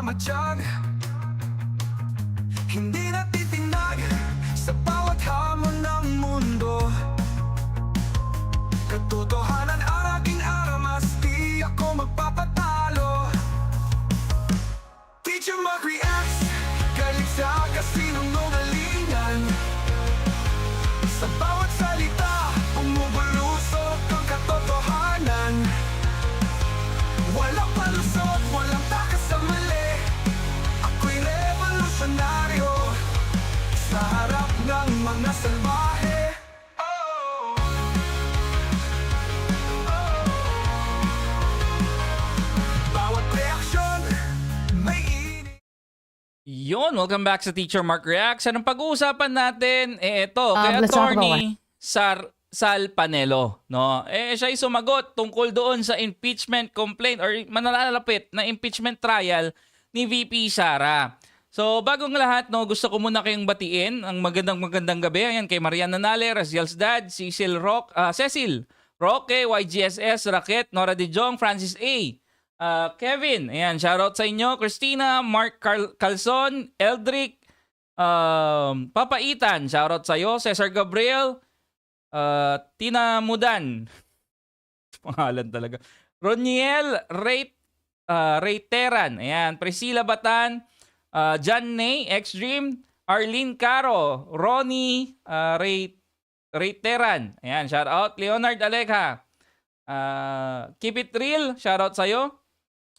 matiyag, hindi natitinag sa bawat hamon ng mundo. Katotohanan ang aking aramas, di ako magpapatalo. Teacher Mark reacts, galit sa kasinungalingan. Sa bawat salita, umubulusok ang katotohanan. Walang palusot, walang takas sa mali. Ako'y revolusyonaryo sa harap ng mga salbahe. Bawat reaksyon, may init. Yon, welcome back sa Teacher Mark Reacts. Anong pag-uusapan natin? Ito, kay let's talk about Attorney Sal Panelo, no? Siya ay sumagot tungkol doon sa impeachment complaint or manalalapit na impeachment trial ni VP Sara. So, bagong lahat, no, gusto ko muna kayong batiin ang magandang gabi. Ayan, kay Mariana Nale, Raziel's dad, Cecil Roque, YGSS, Raquel, Nora De Jong, Francis A. Kevin, ayan, shoutout sa inyo. Christina, Mark Calzon, Eldrick, Papa Ethan, shoutout sa iyo. Cesar Gabriel, Tina Mudan, pangalan talaga. Roniel Reiteran, ayan, Priscilla Batan, John Ney, X-Dream, Arlene Caro, Ronnie Reiteran, ayan, shoutout. Leonard Aleja, Keep It Real, shoutout sa iyo.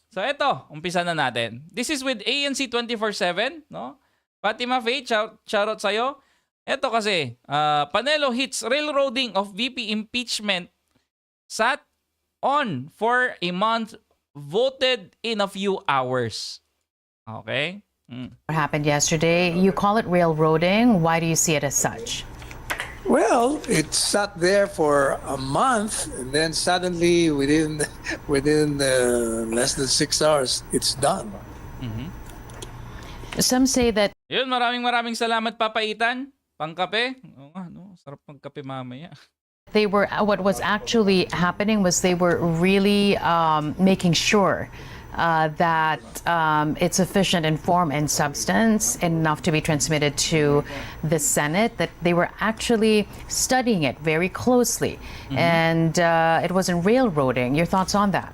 So eto, umpisa na natin. This is with ANC 24/7, no? Fatima Faith, shoutout sa'yo. Eto kasi, Panelo hits railroading of VP impeachment. Sat on for a month, voted in a few hours. Okay? What happened yesterday? You call it railroading. Why do you see it as such? Well, it sat there for a month, and then suddenly, within less than 6 hours, it's done. Some say that Yun, maraming salamat, Papa Ethan. Pangkape. Oo nga, no? Sarap pangkape mamaya. what was actually happening was they were really making sure that it's sufficient in form and substance enough to be transmitted to the Senate, that they were actually studying it very closely. And it wasn't railroading. Your thoughts on that?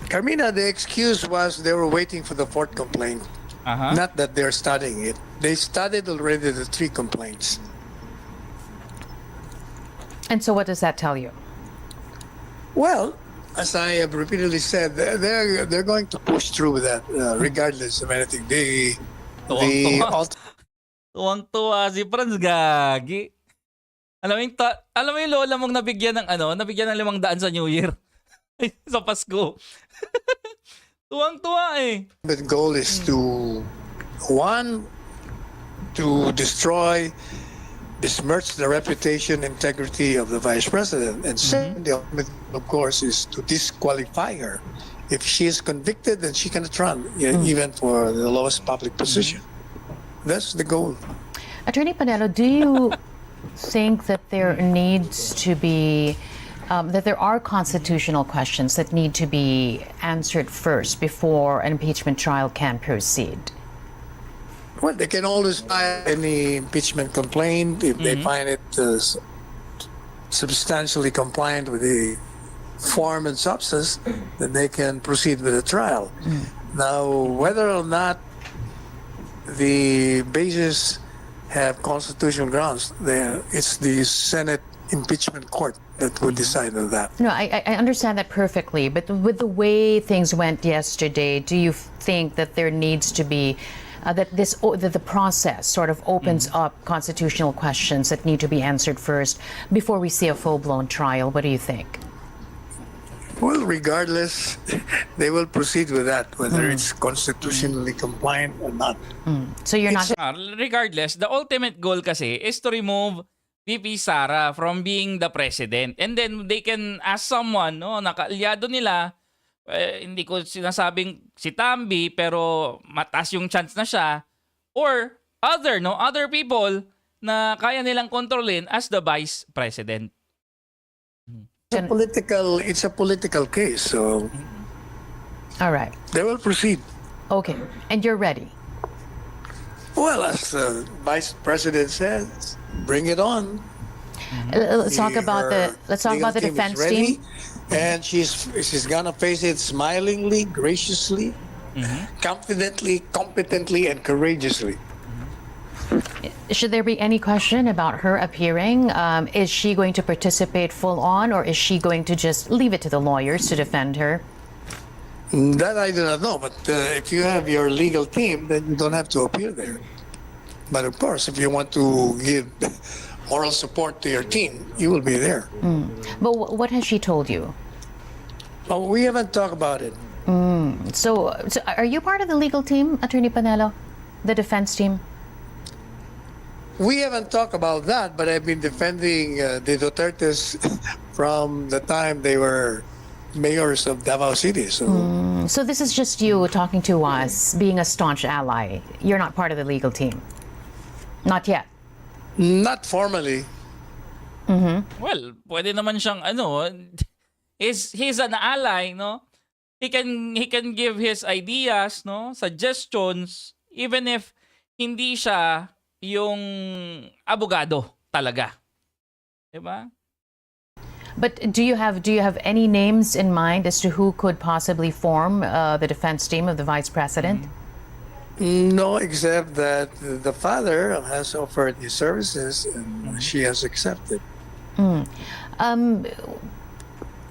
Carmina, the excuse was they were waiting for the fourth complaint. Not that they're studying it. They studied already the 3 complaints. And so what does that tell you? Well, as I have repeatedly said, they're going to push through with that, regardless of anything. Tuwang-tuwa si Franz, gagi. Alam mo yung lola mong nabigyan ng nabigyan ng 500 sa New Year. Sa Pasko. Tuwang-tuwa eh. The goal is to destroy, besmirch the reputation, integrity of the Vice President. And second, the ultimate, of course, is to disqualify her. If she is convicted, then she cannot run, even for the lowest public position. That's the goal. Attorney Panelo, do you think that there needs to be that there are constitutional questions that need to be answered first before an impeachment trial can proceed? Well, they can always file any impeachment complaint if they find it substantially compliant with the form and substance, then they can proceed with the trial. Now, whether or not the bases have constitutional grounds, it's the Senate Impeachment Court that would decide on that. No, I understand that perfectly, but with the way things went yesterday, do you think that there needs to be that the process sort of opens up constitutional questions that need to be answered first before we see a full-blown trial? What do you think? Well, regardless, they will proceed with that, whether it's constitutionally compliant or not. So you're not. Regardless, the ultimate goal kasi is to remove VP Sara from being the president. And then they can ask someone, no, na kaalyado nila, hindi ko sinasabing si Tambi, pero mataas yung chance na siya, or other people na kaya nilang kontrolin as the vice president. It's a political case, so All right. They will proceed. Okay. And you're ready. Well, as the Vice President says, bring it on. Let's talk about Her legal the team is defense ready, team. and she's gonna face it smilingly, graciously, confidently, competently, and courageously. Should there be any question about her appearing? Is she going to participate full on, or is she going to just leave it to the lawyers to defend her? That I do not know, but if you have your legal team, then you don't have to appear there. But of course, if you want to give moral support to your team, you will be there. But what has she told you? Oh, we haven't talked about it. So are you part of the legal team, Attorney Panelo? The defense team? We haven't talked about that, but I've been defending the Dutertes from the time they were mayors of Davao City. So this is just you talking to us, being a staunch ally. You're not part of the legal team? Not yet? Not formally. Well, pwede naman siyang he's an ally, no? He can give his ideas, no? Suggestions, even if hindi siya yung abogado talaga. Diba? But do you have any names in mind as to who could possibly form the defense team of the vice president? No, except that the father has offered his services and she has accepted.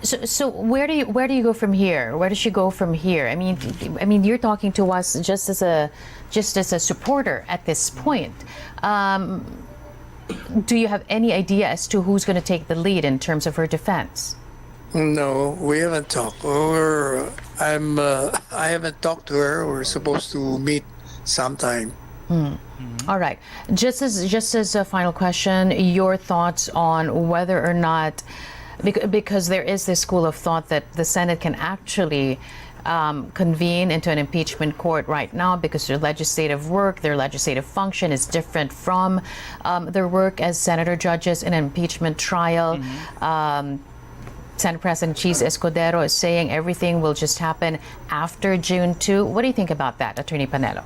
So where do you go from here? Where does she go from here? I mean, you're talking to us just as a supporter at this point. Do you have any idea as to who's going to take the lead in terms of her defense? No, we haven't talked. I haven't talked to her. We're supposed to meet sometime. All right. Just as a final question, your thoughts on whether or not, because there is this school of thought that the Senate can actually convene into an impeachment court right now because their legislative work, their legislative function is different from their work as senator judges in an impeachment trial. Senate President Cheese Escudero is saying everything will just happen after June 2. What do you think about that, Attorney Panelo?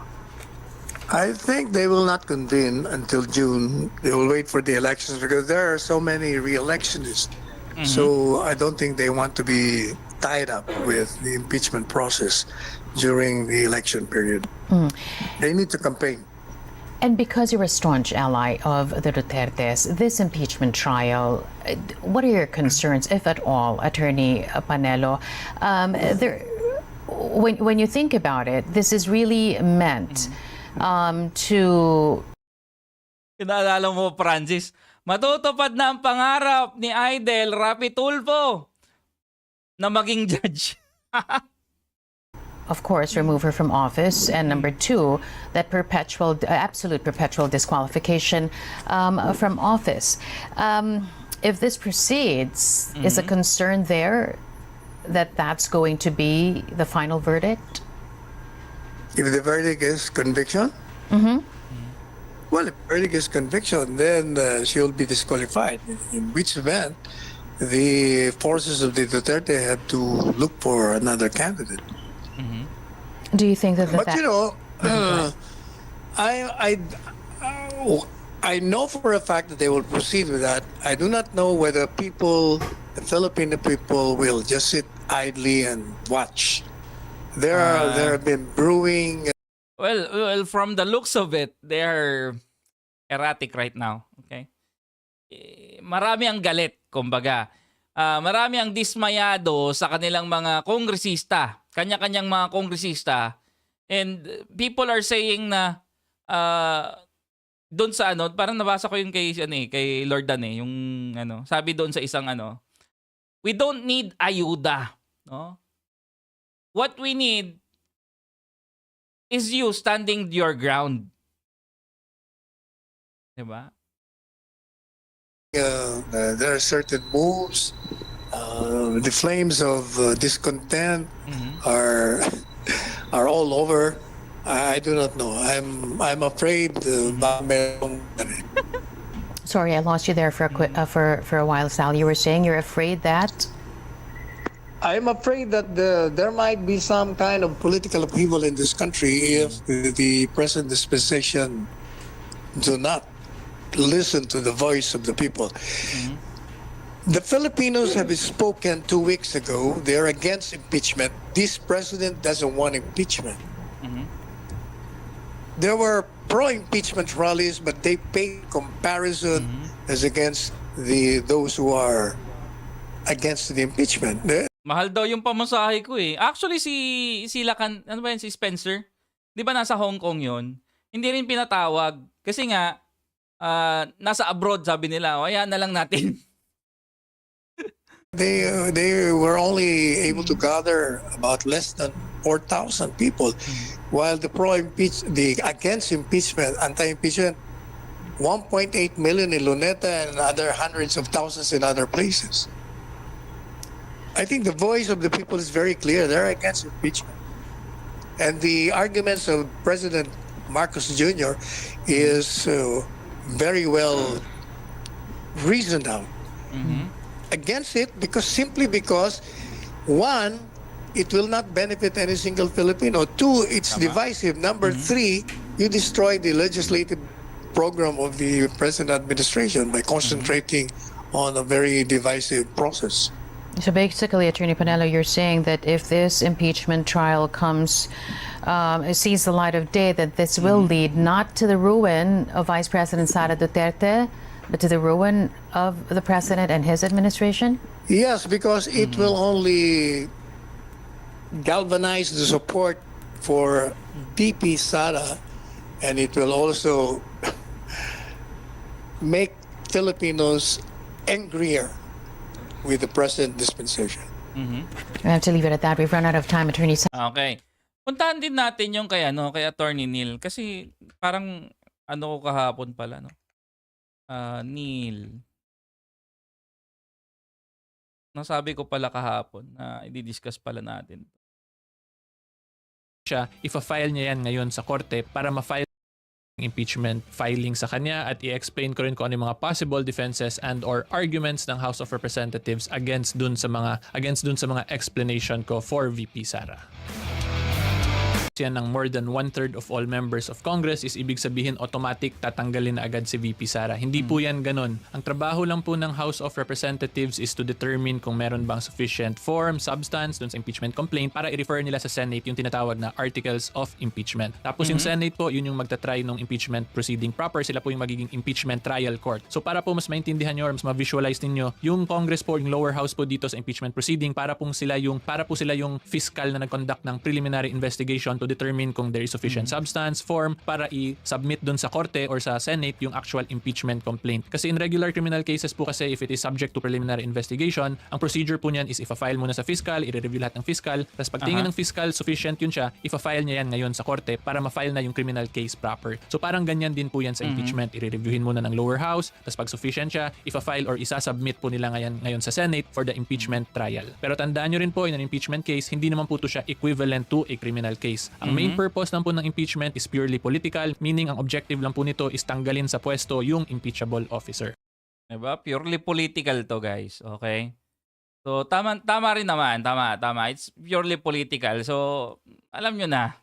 I think they will not convene until June. They will wait for the elections because there are so many re-electionists. So I don't think they want to be tied up with the impeachment process during the election period. They need to campaign. And because you're a staunch ally of the Dutertes, this impeachment trial, what are your concerns, if at all, Attorney Panelo? When you think about it, this is really meant to... Kinaalala mo, Francis, matutupad na ang pangarap ni Idol Rapi Tulfo na maging judge. Of course, remove her from office, and number two, that absolute perpetual disqualification from office. If this proceeds, is a concern there that that's going to be the final verdict? If the verdict is conviction, well, if the verdict is conviction, then she'll be disqualified. In which event, the forces of the Duterte have to look for another candidate. Do you think that? But you know, I know for a fact that they will proceed with that. I do not know whether the Filipino people, will just sit idly and watch. There have been brewing. Well, from the looks of it, they're erratic right now. Okay? Marami ang galit, kumbaga. Marami ang dismayado sa kanilang mga kongresista, kanya-kanyang mga kongresista. And people are saying na doon sa parang nabasa ko yung kay Lord Dan yung sabi doon sa isang we don't need ayuda, no? What we need is you standing your ground. Diba? There are certain moves. The flames of discontent are all over. I do not know. I'm afraid. Sorry, I lost you there for a while, Sal. You were saying you're afraid that. I'm afraid that there might be some kind of political upheaval in this country if the present dispensation do not listen to the voice of the people. The Filipinos have spoken 2 weeks ago. They're against impeachment. This president doesn't want impeachment. There were pro-impeachment rallies, but they paid comparison as against those who are against the impeachment. Mahal daw yung pamasahe ko eh. Actually, si Lacan, ano ba yun, si Spencer? Di ba nasa Hong Kong yun? Hindi rin pinatawag. Kasi nga, nasa abroad, sabi nila. O, ayan na lang natin. They were only able to gather about less than 4,000 people, while the against impeachment, anti-impeachment, 1.8 million in Luneta and other hundreds of thousands in other places. I think the voice of the people is very clear. They're against impeachment. And the arguments of President Marcos Jr. is very well reasoned out. Against it simply because, one, it will not benefit any single Filipino. Two, it's divisive. Number three, you destroy the legislative program of the present administration by concentrating on a very divisive process. So basically, Attorney Panelo, you're saying that if this impeachment trial sees the light of day, that this will lead not to the ruin of Vice President Sara Duterte, but to the ruin of the President and his administration? Yes, because it will only galvanize the support for VP Sara, and it will also make Filipinos angrier with the present dispensation. We have to leave it at that. We've run out of time, Attorney. Okay. Puntahan din natin yung kay Attorney Neil kasi parang ko kahapon pala Neil. Nasabi ko pala kahapon na i-discuss pala natin. Ifa-file niya yan ngayon sa korte para ma-file impeachment filing sa kanya at i-explain ko rin kung ano yung mga possible defenses and or arguments ng House of Representatives against dun sa mga explanation ko for VP Sara. Yan ng more than 1/3 of all members of Congress is ibig sabihin automatic tatanggalin na agad si VP Sara. Hindi po yan ganun. Ang trabaho lang po ng House of Representatives is to determine kung meron bang sufficient form, substance dun sa impeachment complaint para i-refer nila sa Senate yung tinatawag na articles of impeachment. Tapos yung Senate po, yun yung magta-try ng impeachment proceeding proper. Sila po yung magiging impeachment trial court. So para po mas maintindihan nyo or mas ma-visualize ninyo, yung Congress po, yung lower house po dito sa impeachment proceeding para po sila yung fiscal na nag-conduct ng preliminary investigation to determine kung there is sufficient substance, form, para i-submit dun sa korte or sa Senate yung actual impeachment complaint. Kasi in regular criminal cases po kasi if it is subject to preliminary investigation, ang procedure po niyan is ifa-file muna sa fiscal, i-review lahat ng fiscal, tapos pagtingin ng fiscal, sufficient yun siya, ifa-file niya yan ngayon sa korte para ma-file na yung criminal case proper. So parang ganyan din po yan sa impeachment. I-reviewin muna ng lower house, tapos pag sufficient siya, ifa-file or isa-submit po nila ngayon sa Senate for the impeachment trial. Pero tandaan nyo rin po, in an impeachment case, hindi naman po to siya equivalent to a criminal case. Ang main purpose lang po ng impeachment is purely political, meaning ang objective lang po nito is tanggalin sa pwesto yung impeachable officer. Diba? Purely political to, guys. Okay? So, tama rin naman. Tama. It's purely political. So, alam nyo na.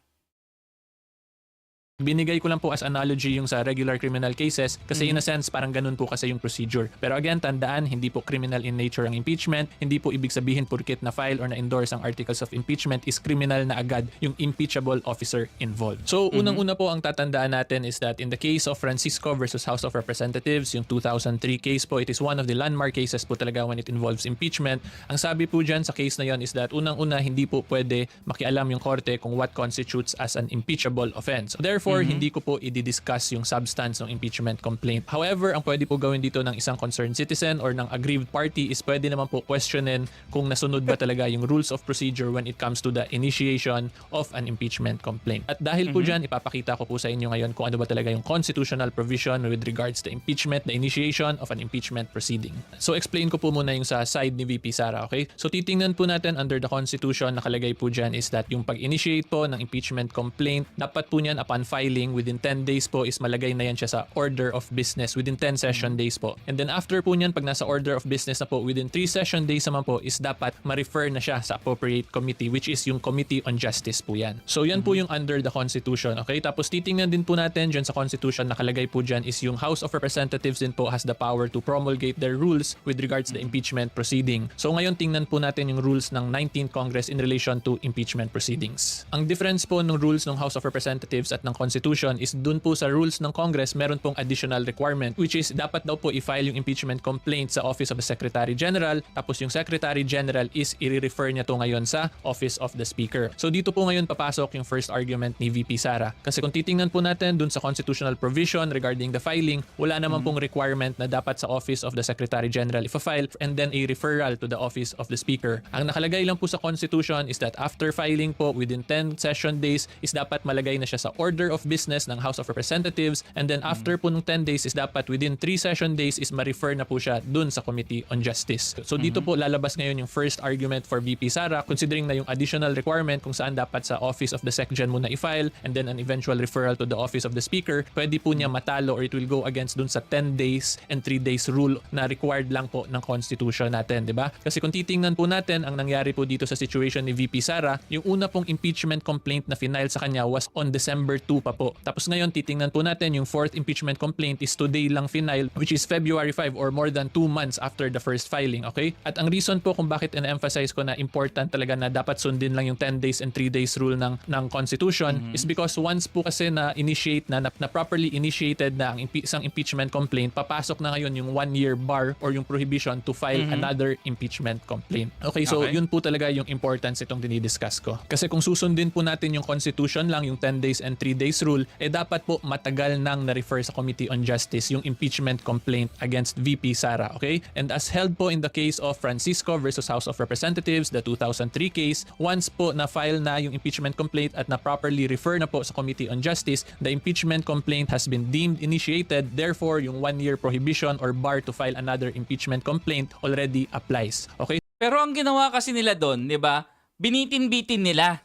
Binigay ko lang po as analogy yung sa regular criminal cases kasi in a sense parang ganun po kasi yung procedure. Pero again, tandaan, hindi po criminal in nature ang impeachment. Hindi po ibig sabihin porket na file or na-endorse ang articles of impeachment is criminal na agad yung impeachable officer involved. So, unang-una po ang tatandaan natin is that in the case of Francisco versus House of Representatives, yung 2003 case po, it is one of the landmark cases po talaga when it involves impeachment. Ang sabi po dyan sa case na yon is that unang-una, hindi po pwede makialam yung korte kung what constitutes as an impeachable offense. So, therefore, hindi ko po i-discuss yung substance ng impeachment complaint. However, ang pwede po gawin dito ng isang concerned citizen or ng aggrieved party is pwede naman po questionin kung nasunod ba talaga yung rules of procedure when it comes to the initiation of an impeachment complaint. At dahil po dyan, ipapakita ko po sa inyo ngayon kung ano ba talaga yung constitutional provision with regards to impeachment, the initiation of an impeachment proceeding. So, explain ko po muna yung sa side ni VP Sara, okay? So, titingnan po natin under the Constitution, nakalagay po dyan is that yung pag-initiate po ng impeachment complaint, dapat po niyan upon filing filing, within 10 days po is malagay na yan siya sa order of business within 10 session days po. And then after po niyan, pag nasa order of business na po, within 3 session days naman po is dapat ma-refer na siya sa appropriate committee, which is yung Committee on Justice po yan. So yan po yung under the Constitution. Okay? Tapos titingnan din po natin dyan sa Constitution, nakalagay po dyan is yung House of Representatives din po has the power to promulgate their rules with regards to the impeachment proceeding. So ngayon tingnan po natin yung rules ng 19th Congress in relation to impeachment proceedings. Ang difference po ng rules ng House of Representatives at ng Constitution is dun po sa rules ng Congress meron pong additional requirement, which is dapat daw po i-file yung impeachment complaint sa Office of the Secretary General, tapos yung Secretary General is i-refer niya to ngayon sa Office of the Speaker. So dito po ngayon papasok yung first argument ni VP Sara. Kasi kung titingnan po natin dun sa constitutional provision regarding the filing, wala naman pong requirement na dapat sa Office of the Secretary General i-file and then a referral to the Office of the Speaker. Ang nakalagay lang po sa Constitution is that after filing po within 10 session days is dapat malagay na siya sa order of business ng House of Representatives, and then after po ng 10 days is dapat within 3 session days is ma-refer na po siya dun sa Committee on Justice. So dito po lalabas ngayon yung first argument for VP Sara, considering na yung additional requirement kung saan dapat sa Office of the SecGen muna i-file and then an eventual referral to the Office of the Speaker, pwede po niya matalo or it will go against dun sa 10 days and 3 days rule na required lang po ng Constitution natin, di ba? Kasi kung titingnan po natin ang nangyari po dito sa situation ni VP Sara, yung una pong impeachment complaint na final sa kanya was on December 2 pa po. Tapos ngayon titingnan po natin yung fourth impeachment complaint is today lang final, which is February 5 or more than 2 months after the first filing, okay? At ang reason po kung bakit ina-emphasize ko na important talaga na dapat sundin lang yung 10 days and 3 days rule ng Constitution is because once po kasi na initiate na properly initiated na ang isang impeachment complaint, papasok na ngayon yung 1-year bar or yung prohibition to file another impeachment complaint. Okay, so yun po talaga yung importance itong dinidiscuss ko. Kasi kung susundin po natin yung Constitution lang, yung 10 days and 3 days rule, dapat po matagal nang na-refer sa Committee on Justice yung impeachment complaint against VP Sara, okay? And as held po in the case of Francisco versus House of Representatives, the 2003 case, once po na-file na yung impeachment complaint at na-properly refer na po sa Committee on Justice, the impeachment complaint has been deemed initiated, therefore yung 1-year prohibition or bar to file another impeachment complaint already applies, okay? Pero ang ginawa kasi nila doon, di ba? Binitin-bitin nila.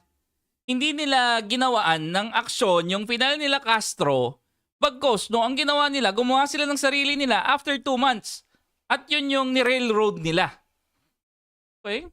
Hindi nila ginawaan ng aksyon yung final nila Castro. Bagkos, no, ang ginawa nila, gumawa sila ng sarili nila after 2 months. At yun yung ni-railroad nila. Okay?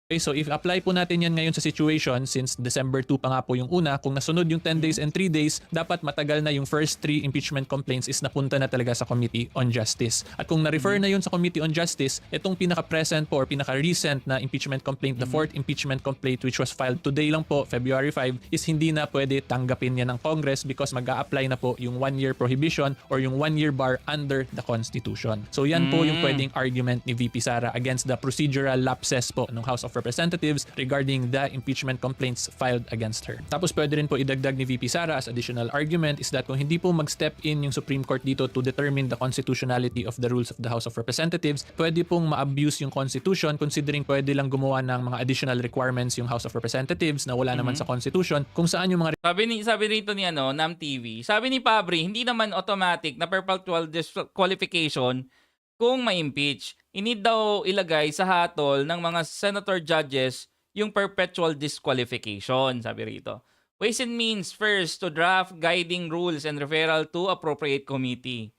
Okay, so if apply po natin yan ngayon sa situation, since December 2 pa nga po yung una, kung nasunod yung 10 days and 3 days, dapat matagal na yung first 3 impeachment complaints is napunta na talaga sa Committee on Justice. At kung na-refer na yun sa Committee on Justice, itong pinaka-present po or pinaka-recent na impeachment complaint, the fourth impeachment complaint which was filed today lang po, February 5, is hindi na pwede tanggapin yan ng Congress because mag-a-apply na po yung 1-year prohibition or yung 1-year bar under the Constitution. So yan po yung pwedeng argument ni VP Sara against the procedural lapses po ng House of Representatives regarding the impeachment complaints filed against her. Tapos pwede rin po idagdag ni VP Sara as additional argument is that kung hindi po mag-step in yung Supreme Court dito to determine the constitutionality of the rules of the House of Representatives, pwede pong ma-abuse yung Constitution considering pwede lang gumawa ng mga additional requirements yung House of Representatives na wala naman sa Constitution kung saan yung mga Sabi rito ni Nam TV, sabi ni Pabri, hindi naman automatic na perpetual disqualification kung ma-impeach. Inid daw ilagay sa hatol ng mga senator judges yung perpetual disqualification, sabi rito. Ways and means first to draft guiding rules and referral to appropriate committee.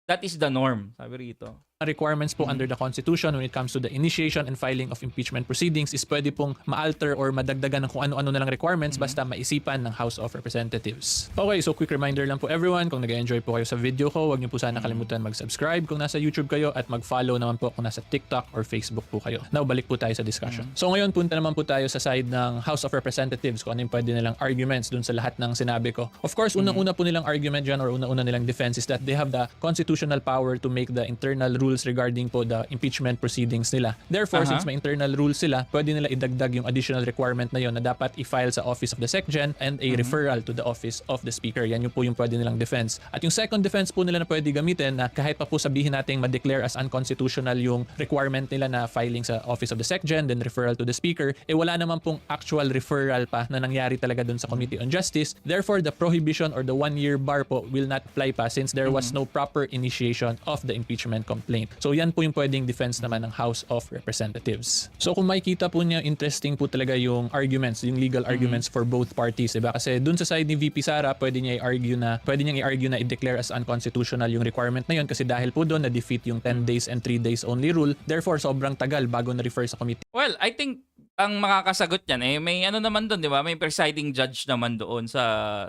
That is the norm, sabi rito. Requirements po under the Constitution when it comes to the initiation and filing of impeachment proceedings is pwede pong ma-alter or madagdagan ng kung ano-ano na lang requirements basta maisipan ng House of Representatives. Okay, so quick reminder lang po everyone, kung nag-enjoy po kayo sa video ko, huwag niyo po sana kalimutan mag-subscribe kung nasa YouTube kayo at mag-follow naman po kung nasa TikTok or Facebook po kayo. Now, balik po tayo sa discussion. So ngayon, punta naman po tayo sa side ng House of Representatives kung ano yung pwede nilang arguments dun sa lahat ng sinabi ko. Of course, unang-una po nilang argument dyan or unang-una nilang defense is that they have the constitutional power to make the internal rules regarding po the impeachment proceedings nila. Therefore, since may internal rules sila, pwede nila idagdag yung additional requirement na yon na dapat i-file sa Office of the SecGen and a referral to the Office of the Speaker. Yan yung po yung pwede nilang defense. At yung second defense po nila na pwede gamitin na kahit pa po sabihin nating ma-declare as unconstitutional yung requirement nila na filing sa Office of the SecGen then referral to the Speaker, wala naman pong actual referral pa na nangyari talaga dun sa Committee on Justice. Therefore, the prohibition or the 1-year bar po will not apply pa since there was no proper initiation of the impeachment complaint. complaint. So yan po yung pwedeng defense naman ng House of Representatives. So kung makikita po niya, interesting po talaga yung arguments, yung legal arguments for both parties, diba? Kasi dun sa side ni VP Sara, pwede niyang i-argue na i-declare as unconstitutional yung requirement na yun kasi dahil po doon na-defeat yung 10 days and 3 days only rule. Therefore, sobrang tagal bago na-refer sa committee. Well, I think ang makakasagot niyan may ano naman doon, 'di ba? May presiding judge naman doon sa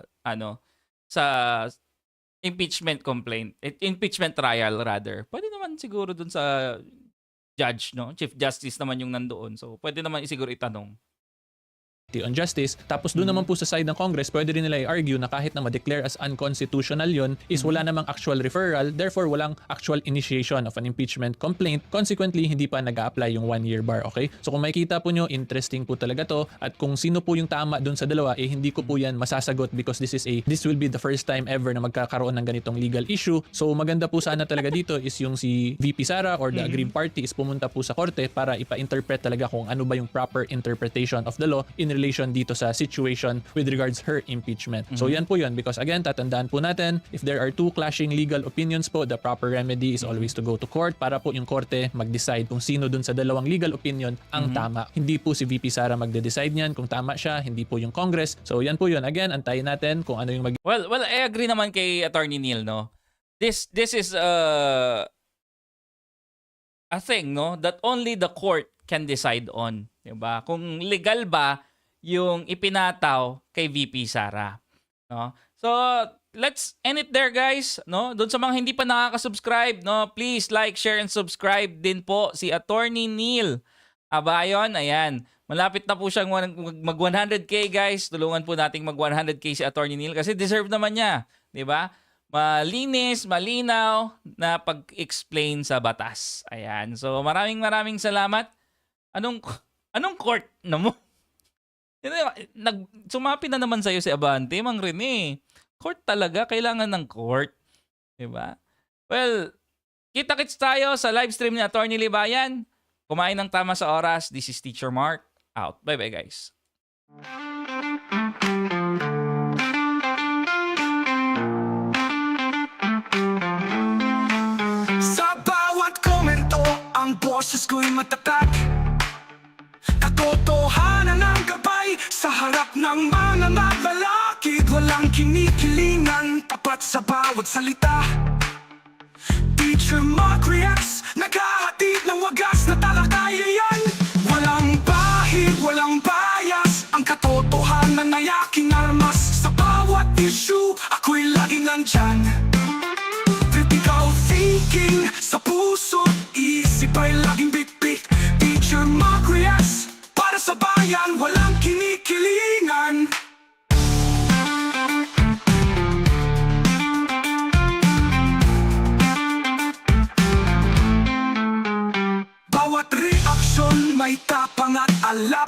sa impeachment complaint, impeachment trial rather. Pwede naman siguro doon sa judge, no? Chief Justice naman yung nandoon. So, pwede naman siguro itanong. on Justice. Tapos doon naman po sa side ng Congress, pwede rin nila i-argue na kahit na ma-declare as unconstitutional yon is wala namang actual referral, therefore walang actual initiation of an impeachment complaint. Consequently, hindi pa nag-a-apply yung 1-year bar, okay? So kung makikita po nyo, interesting po talaga to. At kung sino po yung tama doon sa dalawa, hindi ko po yan masasagot because this will be the first time ever na magkakaroon ng ganitong legal issue. So maganda po sana talaga dito is yung si VP Sara or the aggrieved party is pumunta po sa korte para ipa-interpret talaga kung ano ba yung proper interpretation of the law in relation dito sa situation with regards her impeachment. So yan po yun because again, tatandaan po natin, if there are two clashing legal opinions po, the proper remedy is always to go to court para po yung korte mag-decide kung sino dun sa dalawang legal opinion ang tama. Hindi po si VP Sara magde-decide niyan kung tama siya, hindi po yung Congress. So yan po yun. Again, antayin natin kung ano yung Well, I agree naman kay Attorney Neil, no? This is a thing, no, that only the court can decide on, 'di ba? Kung legal ba yung ipinataw kay VP Sara, no? So, let's end it there, guys, no? Doon sa mga hindi pa nakaka-subscribe, no, please like, share and subscribe din po si Attorney Neil Abayon. Ayan. Malapit na po siyang mag 100k, guys. Tulungan po nating mag 100k si Attorney Neil kasi deserve naman niya, 'di ba? Malinis, malinaw na pag-explain sa batas. Ayan. So, maraming salamat. Anong court na mo? Sumapi na naman sa'yo si Abante, Mang Rene. Court talaga, kailangan ng court. Diba? Well, kita-kits tayo sa live stream ni Atty. Libayan. Kumain ng tama sa oras. This is Teacher Mark. Out. Bye-bye, guys. Sa bawat komento, ang boses ko'y matatag. Katotohanan ang gabay sa harap ng mga malalakid. Walang kinikilingan, tapat sa bawat salita. Teacher Mark reacts, naghahatid ng wagas na talakayan. Walang bahid, walang bias, ang katotohanan na yaking armas. Sa bawat issue, ako'y laging nandyan. Critical thinking sa puso, isip ay laging bitbit. Teacher Mark reacts, para sa bayan, walang kinikilingan. Bawat reaksyon may tapang at alap.